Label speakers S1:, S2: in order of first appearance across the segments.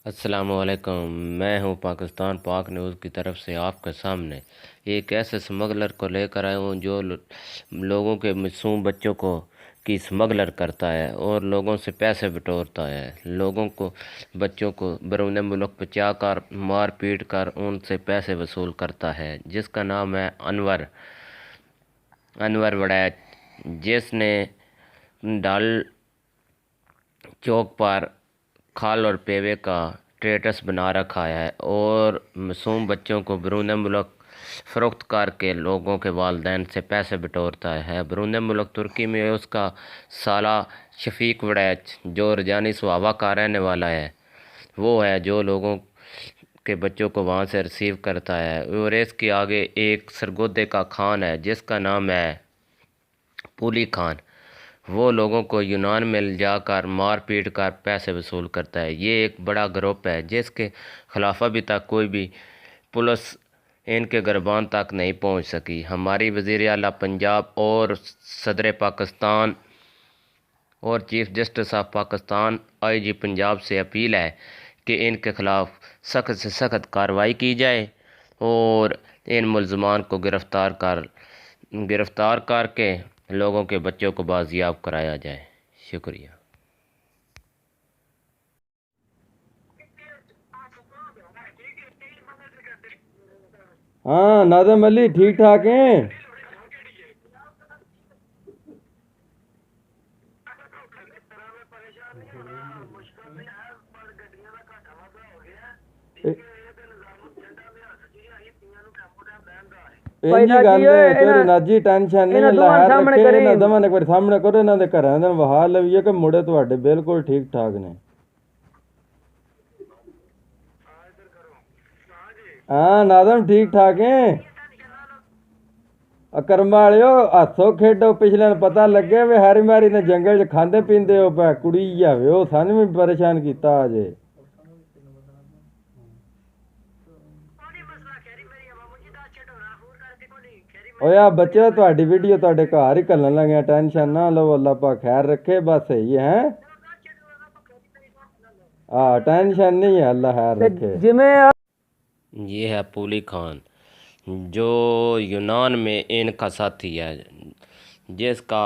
S1: अस्सलामुअलैकुम। मैं हूं पाकिस्तान पाक न्यूज़ की तरफ से आपके सामने एक ऐसे स्मगलर को लेकर आया हूं जो लोगों के मासूम बच्चों को की स्मगलर करता है और लोगों से पैसे बटोरता है। लोगों को बच्चों को बैरून मुल्क पहुंचा कर मार पीट कर उनसे पैसे वसूल करता है, जिसका नाम है अनवर वड़ैच, जिसने डाल चौक पर खाल और पेवे का स्टेटस बना रखा है और मासूम बच्चों को बैरून मुल्क फ़रोख्त करके लोगों के वालिदैन से पैसे बटोरता है। बैरून मुल्क तुर्की में उसका साला शफीक वड़ैच, जो रजानी सुहावा का रहने वाला है, वो है जो लोगों के बच्चों को वहाँ से रिसीव करता है। और इसके आगे एक सरगोदे का खान है जिसका नाम है पुली खान। वो लोगों को यूनान में ले जाकर मार पीट कर पैसे वसूल करता है। ये एक बड़ा ग्रुप है जिसके खिलाफ अभी तक कोई भी पुलिस इनके गिरबान तक नहीं पहुंच सकी। हमारी वज़ीर आला पंजाब और सदर पाकिस्तान और chief justice of Pakistan IG Punjab से अपील है कि इनके खिलाफ सख्त से सख्त कार्रवाई की जाए और इन मुलजमान को गिरफ़्तार करके लोगों के बच्चों को बाजियाब कराया जाए। शुक्रिया।
S2: हाँ नाज़म अली ठीक ठाक हैं। ਇੰਜ ਹੀ ਗੱਲ ਹੈ ਤੇਰੇ ਨਾਜੀ ਟੈਨਸ਼ਨ ਨਹੀਂ, ਅੱਲਾ ਖੈਰ ਰੱਖੇ। ਇਹਨਾਂ ਦਵਾਂ ਨੇ ਇੱਕ ਵਾਰ ਸਾਹਮਣੇ ਕਰੋ, ਇਹਨਾਂ ਦੇ ਘਰਾਂ ਦੇ ਵਹਾ ਲਵੀਏ ਕਿ ਮੁੰਡੇ ਤੁਹਾਡੇ ਬਿਲਕੁਲ ਠੀਕ ਠਾਕ ਨੇ। हाँ नाज़म ठीक ठाक हैं। करम वालियो हथों खेडो, पिछले पता लगे वे हैरी मैरी ने जंगल च खांदे पींदे हो पै कुड़ी जावे, वो सानू भी परेशान किया अजे। ओया बच्चे तुहाडी वीडियो तुहाडे घर ही घल्लन लगे, टेंशन ना लो, अल्लाह पाक खैर रखे, बस सही है। हाँ टेंशन नहीं है, अल्लाह खैर रखे।
S1: ये है पुली खान जो यूनान में इनका साथी है, जिसका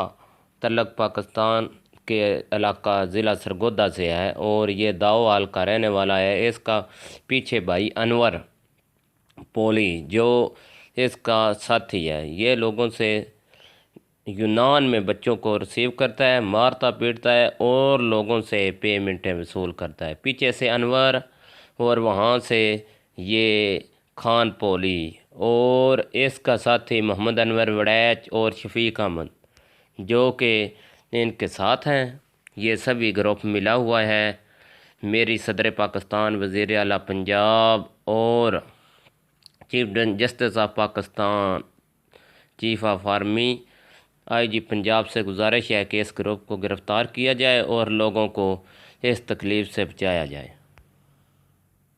S1: तल्लक पाकिस्तान के इलाका ज़िला सरगोदा से है और ये दाओ का रहने वाला है। इसका पीछे भाई अनवर पोली जो इसका साथी है, ये लोगों से यूनान में बच्चों को रिसीव करता है, मारता पीटता है और लोगों से पेमेंटें वसूल करता है। पीछे से अनवर और वहाँ से ये खान पोली और इसका साथी मोहम्मद अनवर वड़ैच और शफीक अहमद जो कि इनके साथ हैं। ये सभी ग्रुप मिला हुआ है। मेरी सदर पाकिस्तान, वज़ीर आला पंजाब और chief justice of Pakistan, chief of army, IG Punjab से गुजारिश है कि इस ग्रुप को गिरफ़्तार किया जाए और लोगों को इस तकलीफ़ से बचाया जाए।